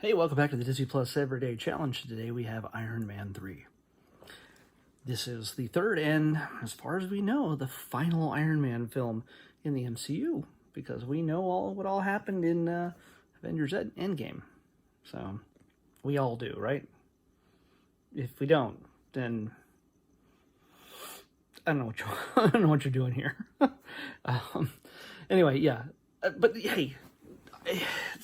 Hey, welcome back to the Disney Plus Everyday Challenge. Today we have Iron Man 3. This is the third and, as far as we know, the final Iron Man film in the MCU, because we know what all happened in Avengers Endgame. So, we all do, right? If we don't, then I don't know what I don't know what you're doing here. Anyway, yeah. But hey,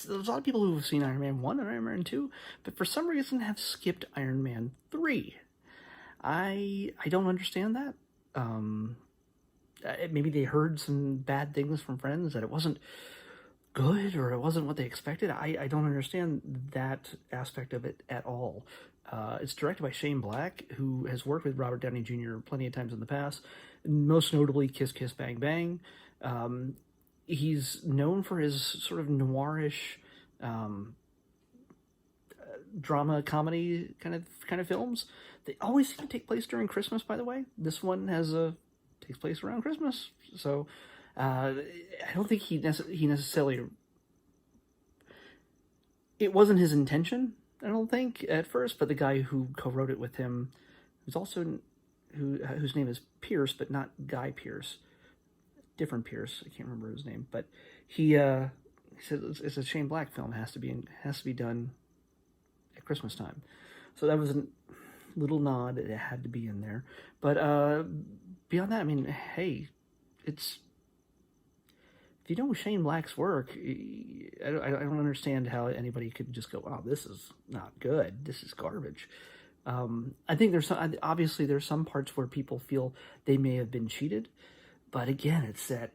there's a lot of people who have seen Iron Man 1 and Iron Man 2, but for some reason have skipped Iron Man 3. I don't understand that. Maybe they heard some bad things from friends that it wasn't good or it wasn't what they expected. I don't understand that aspect of it at all. It's directed by Shane Black, who has worked with Robert Downey Jr. plenty of times in the past, most notably Kiss Kiss Bang Bang. He's known for his sort of noirish drama comedy kind of films. They always seem to take place during Christmas, by the way. This one takes place around Christmas, so I don't think he necessarily. It wasn't his intention, I don't think, at first. But the guy who co-wrote it with him, whose name is Pierce, but not Guy Pierce, different Pierce. I can't remember his name, but he said it's a Shane Black film. Has to be done at Christmas time. So that was a little nod. It had to be in there. But beyond that, I mean, hey, if you know Shane Black's work, I don't understand how anybody could just go, "Oh, this is not good. This is garbage." I think there's some parts where people feel they may have been cheated, but again, it's that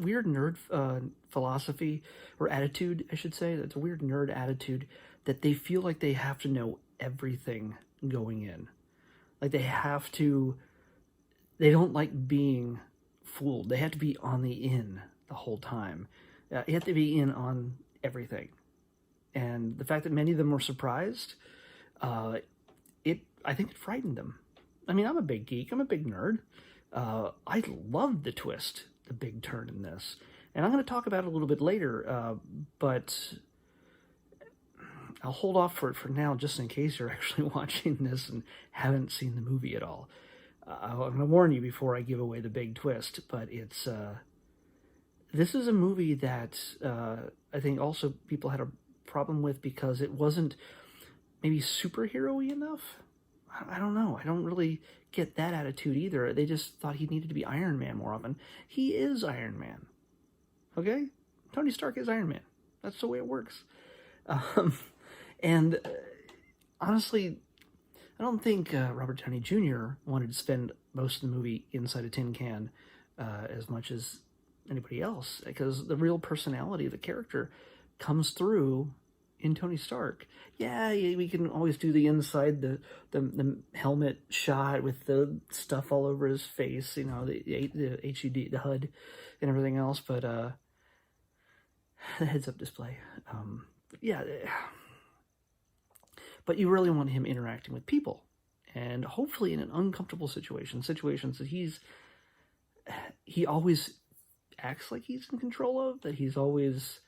weird nerd philosophy or attitude, I should say. That's a weird nerd attitude that they feel like they have to know everything going in. Like they don't like being fooled. They have to be on the in the whole time. You have to be in on everything. And the fact that many of them were surprised, I think it frightened them. I mean, I'm a big geek. I'm a big nerd. I loved the twist, the big turn in this. And I'm going to talk about it a little bit later, but I'll hold off for now, just in case you're actually watching this and haven't seen the movie at all. I'm going to warn you before I give away the big twist, but this is a movie that I think also people had a problem with because it wasn't maybe superhero-y enough. I don't know. I don't really get that attitude either. They just thought he needed to be Iron Man more often. He is Iron Man. Okay? Tony Stark is Iron Man. That's the way it works. And honestly, I don't think Robert Downey Jr. wanted to spend most of the movie inside a tin can as much as anybody else, because the real personality of the character comes through in Tony Stark. Yeah, we can always do the inside, the helmet shot with the stuff all over his face, you know, the HUD, the HUD, and everything else, but the heads-up display. Yeah, but you really want him interacting with people, and hopefully in an uncomfortable situations that he always acts like he's in control of, that he's always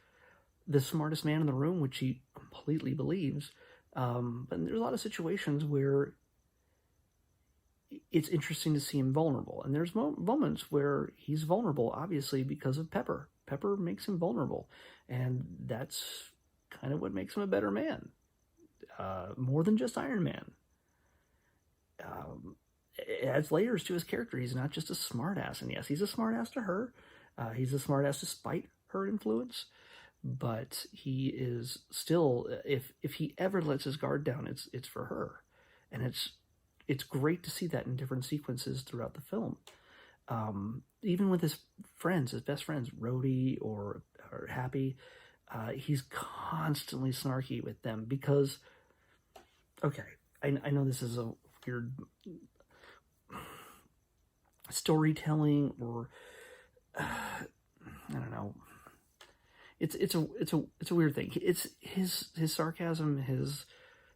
the smartest man in the room, which he completely believes. But there's a lot of situations where it's interesting to see him vulnerable. And there's moments where he's vulnerable, obviously, because of Pepper. Pepper makes him vulnerable. And that's kind of what makes him a better man. More than just Iron Man. It adds layers to his character. He's not just a smartass. And yes, he's a smartass to her. He's a smartass despite her influence. But he is still, if he ever lets his guard down, it's for her. And it's great to see that in different sequences throughout the film. Even with his best friends, Rhodey or Happy, he's constantly snarky with them because, okay, I know this is a weird storytelling or, I don't know. It's a weird thing. It's his sarcasm, his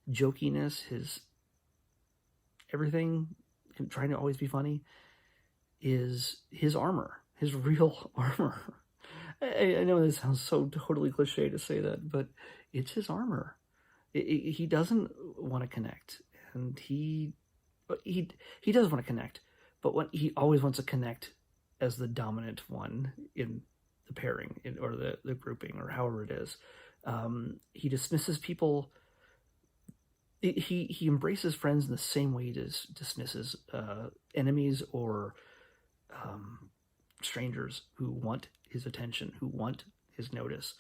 jokiness, his everything, and trying to always be funny, is his armor, his real armor. I know this sounds so totally cliche to say that, but it's his armor. He doesn't want to connect, and he does want to connect, but he always wants to connect as the dominant one in the pairing or the grouping or however it is. He dismisses people. He embraces friends in the same way he dismisses enemies or strangers who want his attention, who want his notice.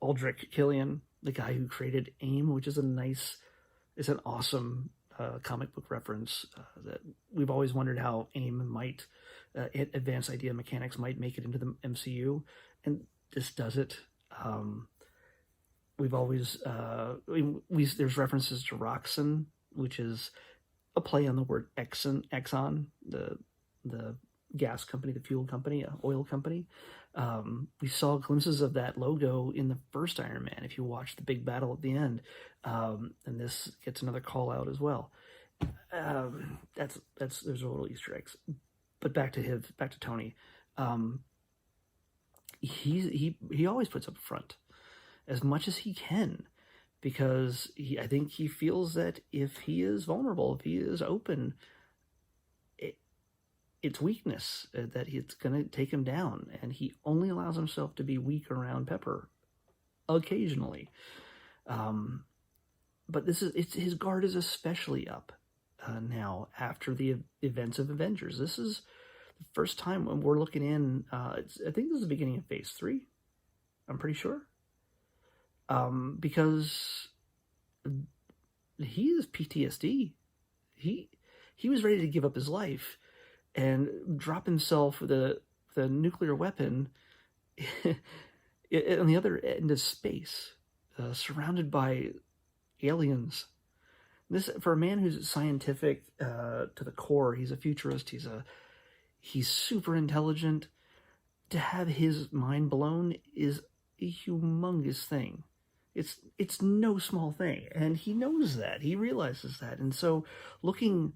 Aldrich Killian, the guy who created AIM, which is it's an awesome comic book reference that we've always wondered how AIM might, advanced idea mechanics might make it into the MCU, and this does it. We've always, there's references to Roxxon, which is a play on the word Exxon, the gas company, the fuel company, oil company. We saw glimpses of that logo in the first Iron Man, if you watch the big battle at the end. And this gets another call out as well. There's a little Easter eggs. But back to Tony. He always puts up front as much as he can, because I think he feels that if he is vulnerable, if he is open, it's weakness that it's going to take him down, and he only allows himself to be weak around Pepper occasionally. But his guard is especially up now after the events of Avengers. This is the first time when we're looking in. I think this is the beginning of Phase 3. I'm pretty sure. Because he has PTSD. He was ready to give up his life and drop himself with a nuclear weapon on the other end of space, surrounded by aliens. This, for a man who's scientific to the core, he's a futurist. He's super intelligent. To have his mind blown is a humongous thing. It's no small thing, and he knows that. He realizes that, and so looking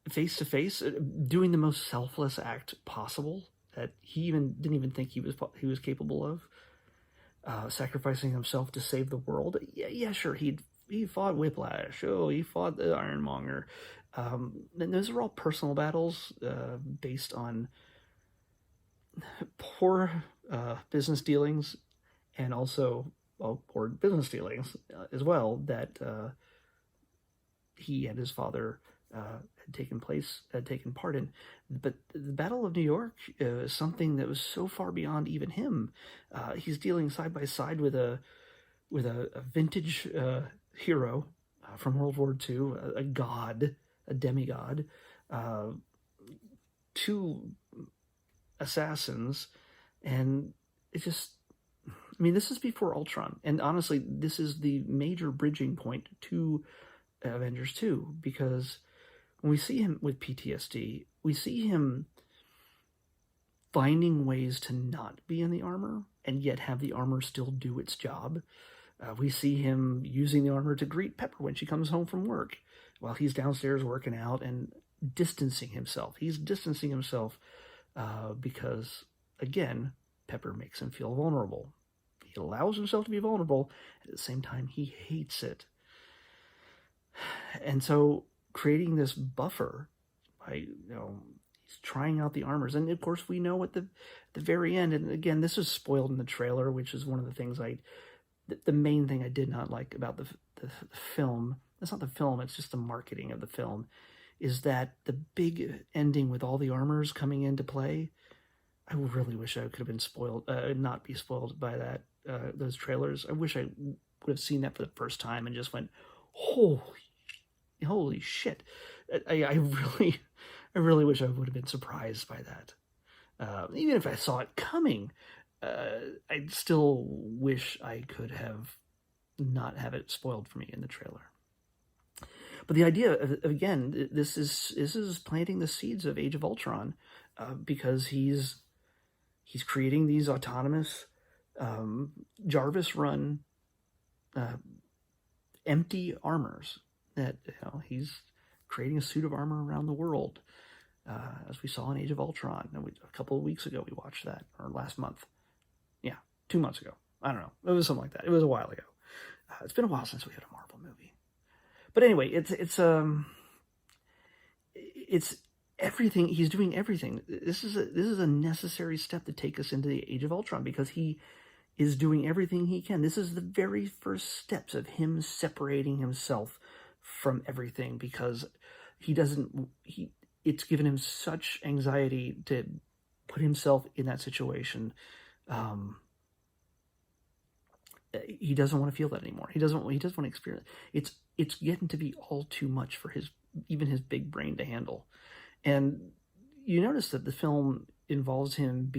face to face, doing the most selfless act possible that he didn't even think he was capable of, sacrificing himself to save the world. Yeah, sure. He fought Whiplash. Oh, he fought the Ironmonger. And those are all personal battles based on poor business dealings, and also poor business dealings as well that he and his father had taken part in. But the Battle of New York is something that was so far beyond even him. He's dealing side by side with a vintage hero from World War II, a god, a demigod, two assassins, and it just, I mean, this is before Ultron, and honestly, this is the major bridging point to Avengers 2, because when we see him with PTSD, we see him finding ways to not be in the armor, and yet have the armor still do its job. We see him using the armor to greet Pepper when she comes home from work, while he's downstairs working out and distancing himself. He's distancing himself because, again, Pepper makes him feel vulnerable. He allows himself to be vulnerable, at the same time he hates it. And so creating this buffer by, he's trying out the armors. And of course we know at the very end, and again, this is spoiled in the trailer, which is one of the things the main thing I did not like about the film. It's not the film, it's just the marketing of the film, is that the big ending with all the armors coming into play, I really wish I could have been spoiled, not be spoiled by that, those trailers. I wish I would have seen that for the first time and just went, holy shit. I really wish I would have been surprised by that. Even if I saw it coming, I still wish I could have not have it spoiled for me in the trailer. But the idea of, again, this is planting the seeds of Age of Ultron, because he's creating these autonomous Jarvis-run empty armors that he's creating a suit of armor around the world. as we saw in Age of Ultron. And a couple of weeks ago we watched that, or last month. Yeah, 2 months ago. I don't know. It was something like that. It was a while ago. It's been a while since we had a Marvel movie. But anyway, it's everything. He's doing everything. This is a necessary step to take us into the Age of Ultron, because he is doing everything he can. This is the very first steps of him separating himself from everything, because it's given him such anxiety to put himself in that situation. He doesn't want to feel that anymore. He doesn't want to experience it. It's getting to be all too much for even his big brain to handle. And you notice that the film involves him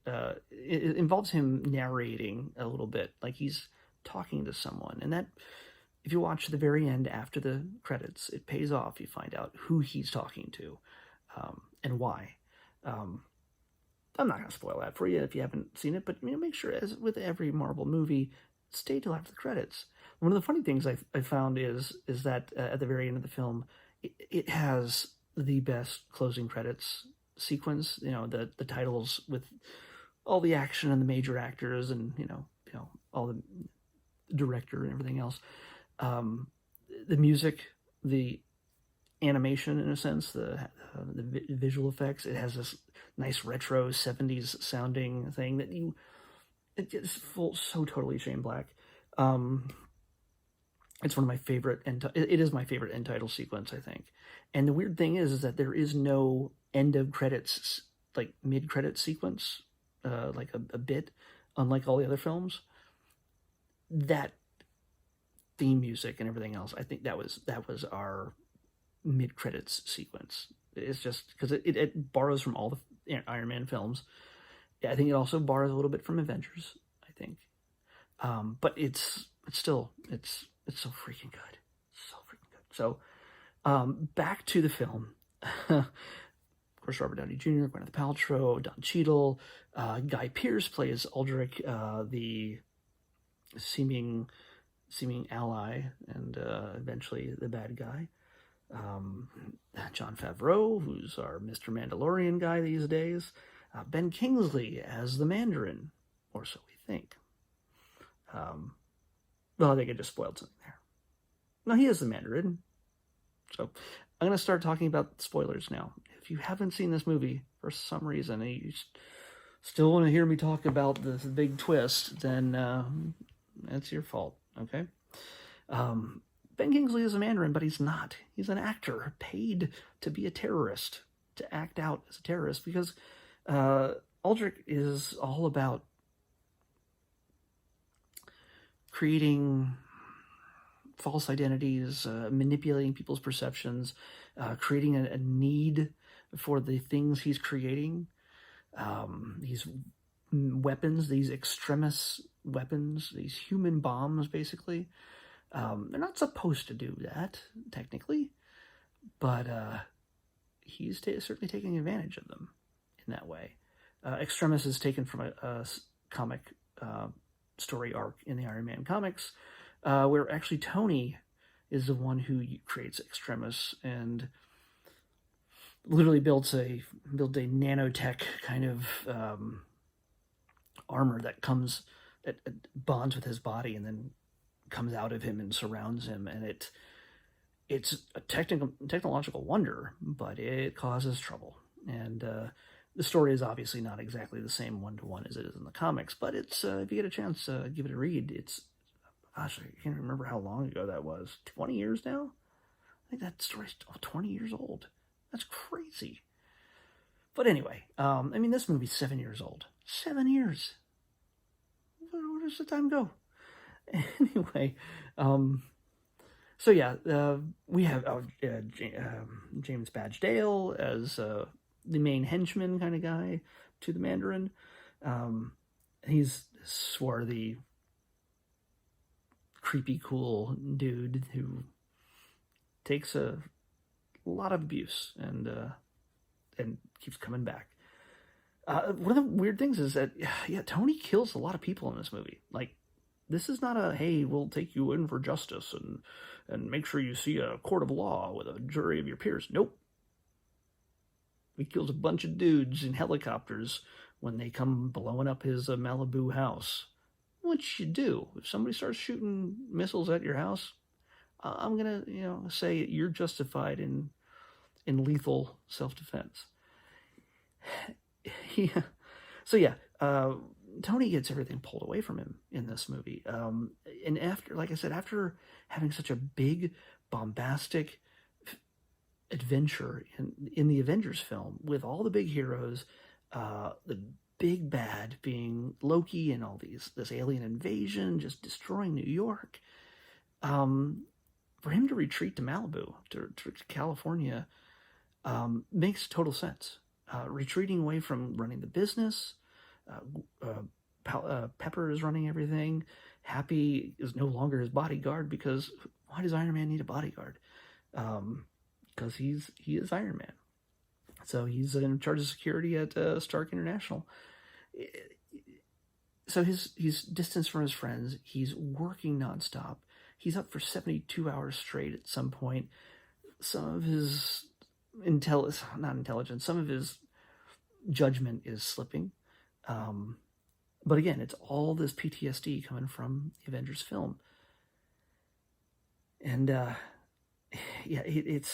it involves him narrating a little bit, like he's talking to someone. And that, if you watch the very end after the credits, it pays off. You find out who he's talking to, and why. I'm not going to spoil that for you if you haven't seen it, but make sure, as with every Marvel movie, stay till after the credits. One of the funny things I found is that at the very end of the film, it has the best closing credits sequence. The titles with all the action and the major actors, and all the director and everything else. The music, the animation, in a sense, the visual effects. It has this nice retro 70s sounding thing that it just feels so totally Shane Black. It's one of my favorite, it is my favorite end title sequence, I think. And the weird thing is that there is no end of credits, like mid-credit sequence, like a bit, unlike all the other films. That theme music and everything else, I think that was our mid-credits sequence. It's just because it borrows from all the Iron Man films. I think it also borrows a little bit from Avengers, I think. But it's still so freaking good. So freaking good. So back to the film. Of course, Robert Downey Jr., Gwyneth Paltrow, Don Cheadle, Guy Pearce plays Aldrich, the seeming ally, and eventually the bad guy. Jon Favreau, who's our Mr. Mandalorian guy these days. Ben Kingsley as the Mandarin, or so we think. Well, I think I just spoiled something there. No, he is the Mandarin. So I'm going to start talking about spoilers now. If you haven't seen this movie for some reason and you still want to hear me talk about this big twist, then that's your fault, okay? Ben Kingsley is a Mandarin, but he's not. He's an actor paid to be a terrorist, to act out as a terrorist, because Aldrich is all about creating false identities, manipulating people's perceptions, creating a need for the things he's creating. These weapons, these extremist weapons, these human bombs, basically. They're not supposed to do that, technically, but he's certainly taking advantage of them in that way. Extremis is taken from a comic story arc in the Iron Man comics, where actually Tony is the one who creates Extremis and literally builds a nanotech kind of armor that bonds with his body and then comes out of him and surrounds him, and it's a technological wonder, but it causes trouble. And the story is obviously not exactly the same one-to-one as it is in the comics, but it's if you get a chance, give it a read. It's, gosh, I can't remember how long ago that was. 20 years now? I think that story's 20 years old. That's crazy. But anyway, this movie's 7 years old. 7 years. Where does the time go? Anyway, so yeah, we have James Badge Dale as the main henchman kind of guy to the Mandarin. He's swarthy, creepy, cool dude who takes a lot of abuse and keeps coming back. One of the weird things is that, Tony kills a lot of people in this movie. Like, this is not a, hey, we'll take you in for justice and make sure you see a court of law with a jury of your peers. Nope. He kills a bunch of dudes in helicopters when they come blowing up his Malibu house. What you do if somebody starts shooting missiles at your house? I'm gonna, say you're justified in lethal self-defense. Yeah. So yeah, Tony gets everything pulled away from him in this movie. And after, like I said, after having such a big, bombastic adventure in the Avengers film with all the big heroes, the big bad being Loki and all this alien invasion just destroying New York. For him to retreat to Malibu, to California, makes total sense. Retreating away from running the business, Pepper is running everything. Happy is no longer his bodyguard because why does Iron Man need a bodyguard? Because he is Iron Man. So he's in charge of security at Stark International. So he's distanced from his friends. He's working nonstop. He's up for 72 hours straight at some point. Some of his some of his judgment is slipping. But again, it's all this PTSD coming from the Avengers film. And it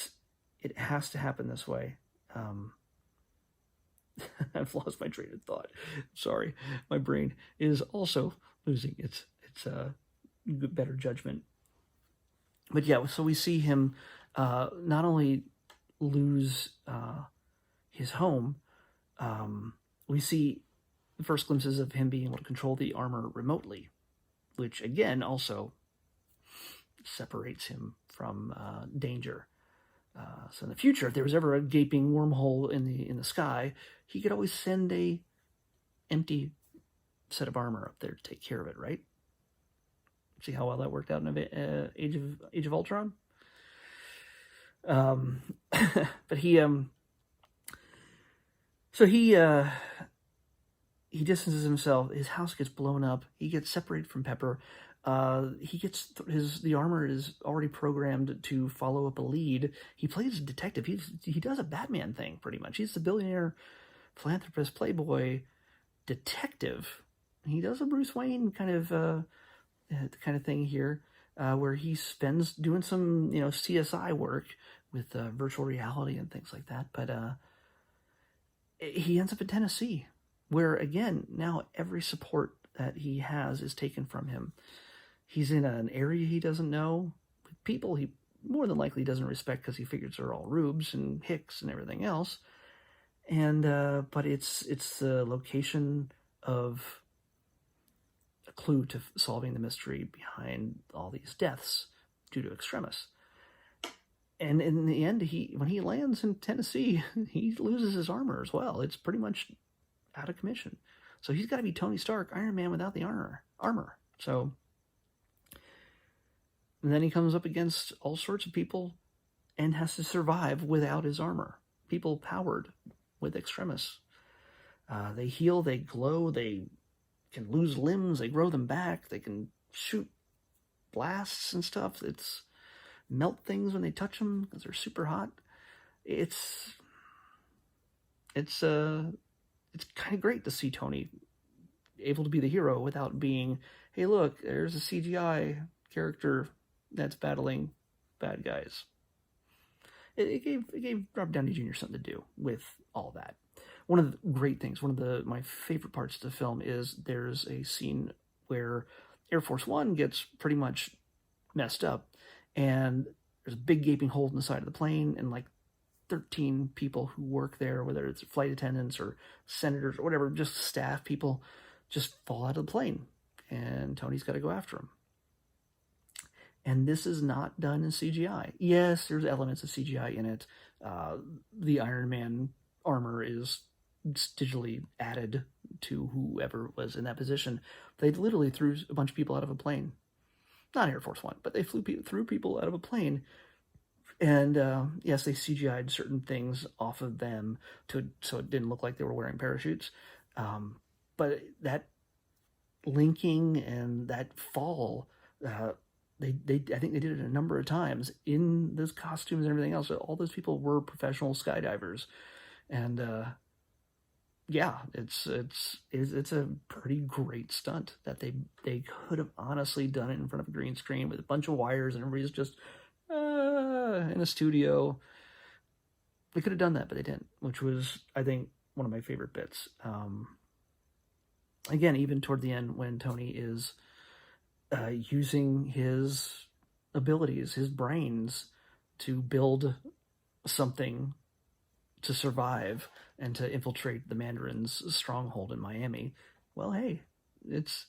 has to happen this way. I've lost my train of thought. Sorry, my brain is also losing its better judgment. But yeah, so we see him not only lose his home, we see the first glimpses of him being able to control the armor remotely, which again also separates him from danger. So in the future, if there was ever a gaping wormhole in the sky, he could always send a empty set of armor up there to take care of it, right? See how well that worked out in Age of Ultron? But he distances himself. His house gets blown up. He gets separated from Pepper. The armor is already programmed to follow up a lead. He plays a detective. He does a Batman thing pretty much. He's the billionaire, philanthropist, playboy detective. He does a Bruce Wayne kind of thing here, where he spends doing some CSI work with virtual reality and things like that. But he ends up in Tennessee, where again now every support that he has is taken from him. He's in an area he doesn't know, with people he more than likely doesn't respect because he figures they're all rubes and hicks and everything else. And but it's the location of a clue to solving the mystery behind all these deaths due to extremis. And in the end, when he lands in Tennessee, he loses his armor as well. It's pretty much out of commission. So he's got to be Tony Stark, Iron Man without the armor. So and then he comes up against all sorts of people and has to survive without his armor. People powered with extremis. They heal, they glow, they can lose limbs, they grow them back, they can shoot blasts and stuff. It's melt things when they touch them because they're super hot. It's kind of great to see Tony able to be the hero without being, hey, look, there's a CGI character that's battling bad guys. It gave Robert Downey Jr. something to do with all that. One of the great things, my favorite parts of the film is there's a scene where Air Force One gets pretty much messed up, and there's a big gaping hole in the side of the plane, and like 13 people who work there, whether it's flight attendants or senators or whatever, just staff people, just fall out of the plane, and Tony's got to go after them. And this is not done in CGI. Yes, there's elements of CGI in it. The Iron Man armor is digitally added to whoever was in that position. They literally threw a bunch of people out of a plane. Not Air Force One, but they threw people out of a plane. And yes, they CGI'd certain things off of them so it didn't look like they were wearing parachutes. But that linking and that fall, I think they did it a number of times in those costumes and everything else. All those people were professional skydivers. And yeah, it's a pretty great stunt that they could have honestly done it in front of a green screen with a bunch of wires and everybody's just in a studio. They could have done that, but they didn't, which was, I think, one of my favorite bits. Again, even toward the end when Tony is using his abilities, his brains, to build something to survive and to infiltrate the Mandarin's stronghold in Miami. Well, hey, it's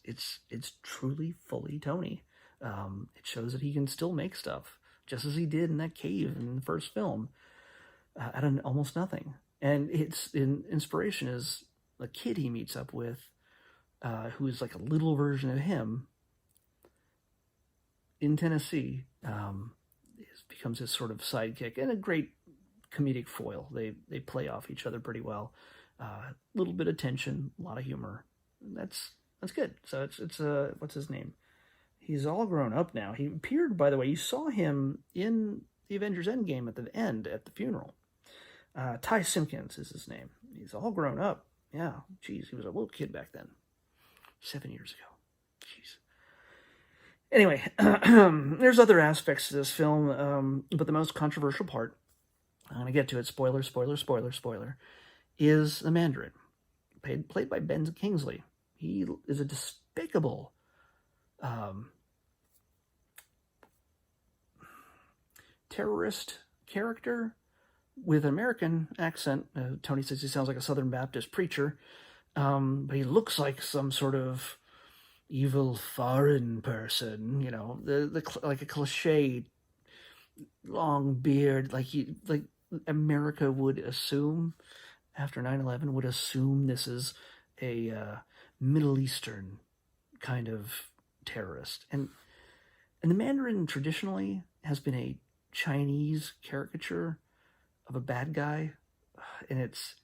truly fully Tony. It shows that he can still make stuff, just as he did in that cave in the first film, out of almost nothing. And its inspiration is a kid he meets up with, who is like a little version of him in Tennessee. Becomes his sort of sidekick and a great comedic foil. They play off each other pretty well. A little bit of tension, a lot of humor. That's good. So it's what's his name? He's all grown up now. He appeared, by the way, you saw him in the Avengers Endgame at the end at the funeral. Ty Simpkins is his name. He's all grown up. Yeah, geez, he was a little kid back then. 7 years ago. Jeez. Anyway, there's other aspects to this film, but the most controversial part, I'm going to get to it, spoiler, is the Mandarin, played by Ben Kingsley. He is a despicable terrorist character with an American accent. Tony says he sounds like a Southern Baptist preacher, but he looks like some sort of evil foreign person, you know, like a cliche, long beard, like America would assume after 9/11 would assume this is a Middle Eastern kind of terrorist, and the Mandarin traditionally has been a Chinese caricature of a bad guy, and it's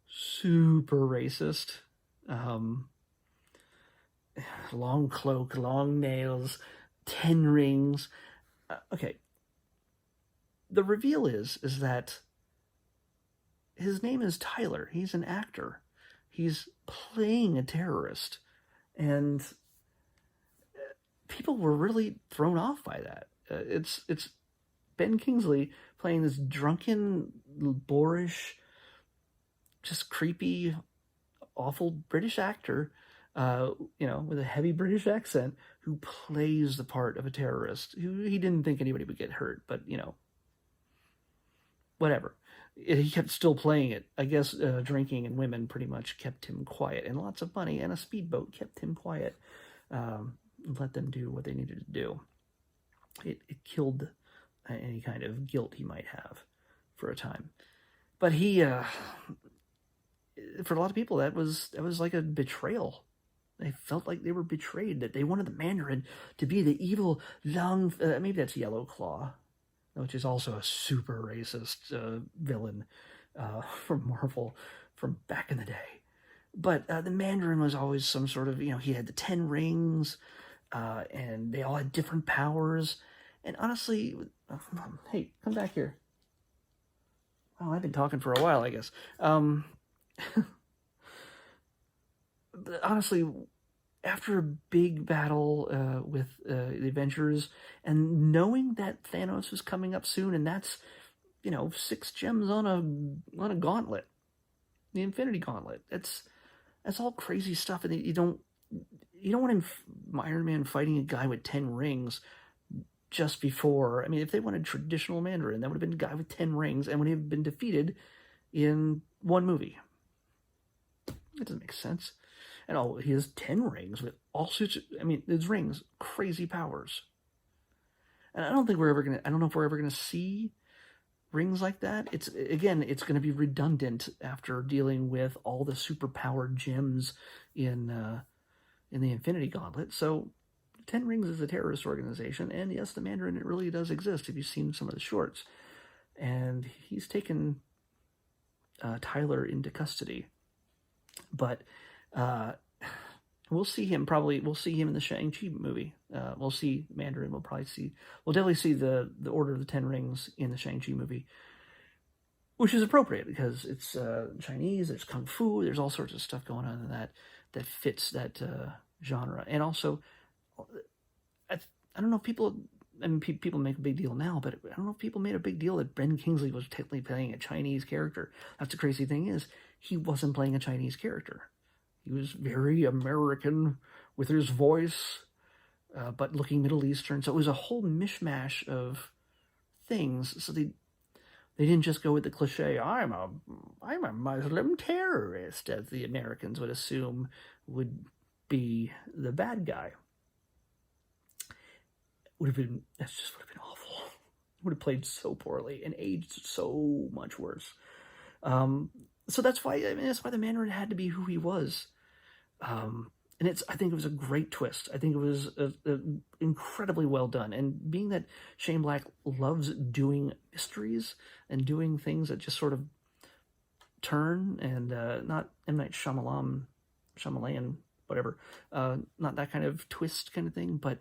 super racist. Long cloak, long nails, 10 rings. Okay. The reveal is that his name is Tyler. He's an actor. He's playing a terrorist. And people were really thrown off by that. It's Ben Kingsley playing this drunken, boorish, just creepy, awful British actor, with a heavy British accent, who plays the part of a terrorist who he didn't think anybody would get hurt, but, whatever. He kept still playing it. I guess drinking and women pretty much kept him quiet, and lots of money and a speedboat kept him quiet. Let them do what they needed to do. It killed any kind of guilt he might have for a time. But he, for a lot of people, that was like a betrayal. They felt like they were betrayed, that they wanted the Mandarin to be the evil, long, maybe that's Yellow Claw, which is also a super racist villain from Marvel from back in the day. But the Mandarin was always some sort of, he had the 10 rings, and they all had different powers. And honestly, hey, come back here. Oh, I've been talking for a while, I guess. But honestly, after a big battle with the Avengers, and knowing that Thanos was coming up soon, and that's 6 gems on a gauntlet, the Infinity Gauntlet. That's all crazy stuff, and you don't want Iron Man fighting a guy with 10 rings just before. I mean, if they wanted traditional Mandarin, that would have been a guy with 10 rings and would have been defeated in one movie. That doesn't make sense. And he has 10 rings with all sorts of, his rings, crazy powers. And I don't know if we're ever gonna see rings like that. It's going to be redundant after dealing with all the superpowered gems in the Infinity Gauntlet. So 10 Rings is a terrorist organization, and yes, the Mandarin, it really does exist if you've seen some of the shorts. And he's taken Tyler into custody. But we'll see him in the Shang-Chi movie. We'll see Mandarin. We'll definitely see the Order of the 10 Rings in the Shang-Chi movie. which is appropriate because it's Chinese. There's kung fu. There's all sorts of stuff going on in that fits that genre. And also, I don't know if people. I mean, people make a big deal now, but I don't know if people made a big deal that Ben Kingsley was technically playing a Chinese character. That's the crazy thing is, he wasn't playing a Chinese character. He was very American with his voice, but looking Middle Eastern. So it was a whole mishmash of things. So they didn't just go with the cliche, I'm a Muslim terrorist, as the Americans would assume would be the bad guy. That just would have been awful. It would have played so poorly and aged so much worse. So that's why the Mandarin had to be who he was. And I think it was a great twist. I think it was incredibly well done. And being that Shane Black loves doing mysteries and doing things that just sort of turn, and not M. Night Shyamalan, whatever, not that kind of twist kind of thing, but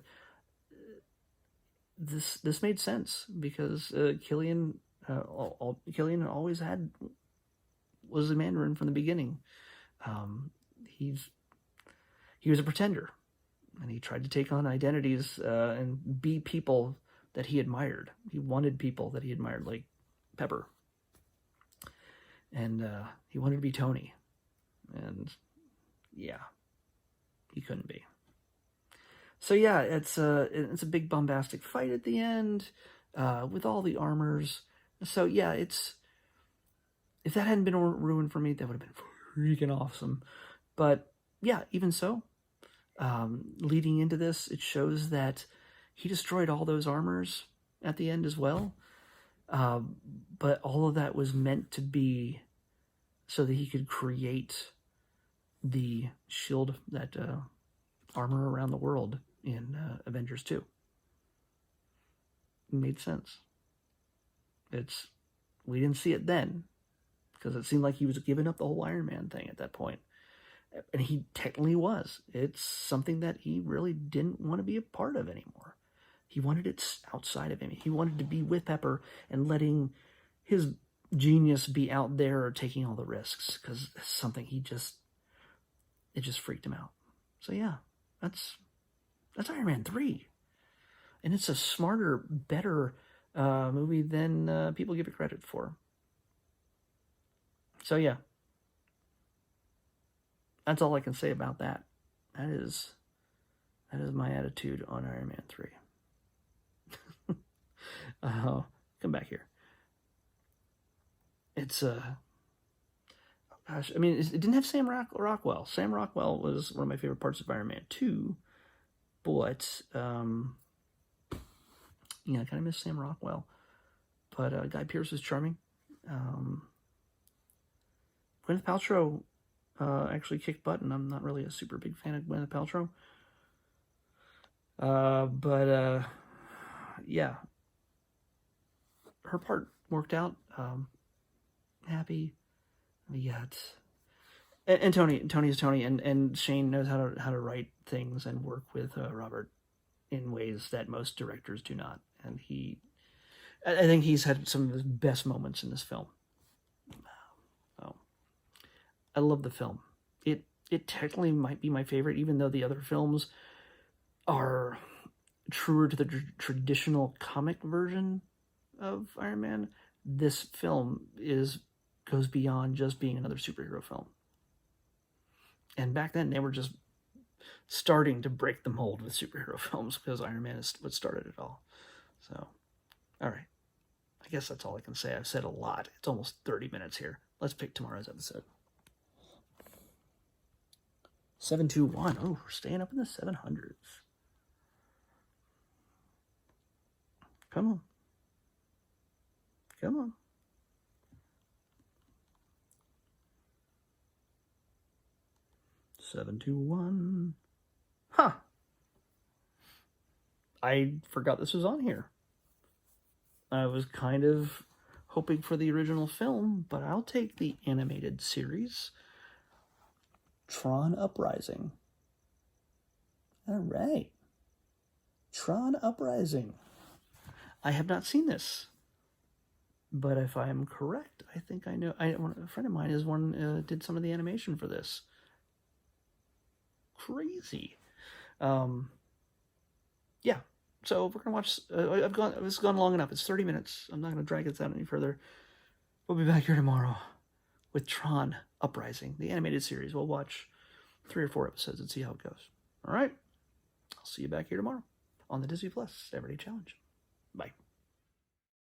this made sense because Killian always was a Mandarin from the beginning. He was a pretender, and he tried to take on identities and be people that he admired. He wanted people that he admired, like Pepper, and he wanted to be Tony, and yeah, he couldn't be. So yeah, it's a big bombastic fight at the end with all the armors. So yeah, if that hadn't been ruined for me, that would have been freaking awesome. But yeah, even so, leading into this, it shows that he destroyed all those armors at the end as well. But all of that was meant to be so that he could create the shield, that armor around the world in Avengers 2. It made sense. We didn't see it then, because it seemed like he was giving up the whole Iron Man thing at that point. And he technically was. It's something that he really didn't want to be a part of anymore. He wanted it outside of him. He wanted to be with Pepper and letting his genius be out there, or taking all the risks, because it's something it just freaked him out. So yeah, that's Iron Man 3. And it's a smarter, better movie than people give it credit for. So yeah, that's all I can say about that. That is my attitude on Iron Man 3. Come back here. It's gosh, I mean, it didn't have Sam Rockwell. Sam Rockwell was one of my favorite parts of Iron Man 2, but yeah, I kind of miss Sam Rockwell. But Guy Pearce was charming. Gwyneth Paltrow actually kicked butt, and I'm not really a super big fan of Gwyneth Paltrow. But yeah, her part worked out. Happy. Yeah, and Tony's Tony, and Shane knows how to write things and work with Robert in ways that most directors do not. And I think he's had some of his best moments in this film. So, I love the film. It technically might be my favorite, even though the other films are truer to the traditional comic version of Iron Man. This film goes beyond just being another superhero film. And back then, they were just starting to break the mold with superhero films, because Iron Man is what started it all. So, all right. I guess that's all I can say. I've said a lot. It's almost 30 minutes here. Let's pick tomorrow's episode. 721. Oh, we're staying up in the 700s. Come on. Come on. Seven, 2, 1. Huh. I forgot this was on here. I was kind of hoping for the original film, but I'll take the animated series. Tron Uprising. All right. Tron Uprising. I have not seen this. But if I am correct, I think I know. A friend of mine did some of the animation for this. Crazy. Yeah. So we're gonna watch. This has gone long enough. It's 30 minutes. I'm not gonna drag this out any further. We'll be back here tomorrow with Tron Uprising, the animated series. We'll watch 3 or 4 episodes and see how it goes. All right. I'll see you back here tomorrow on the Disney Plus Everyday Challenge. Bye.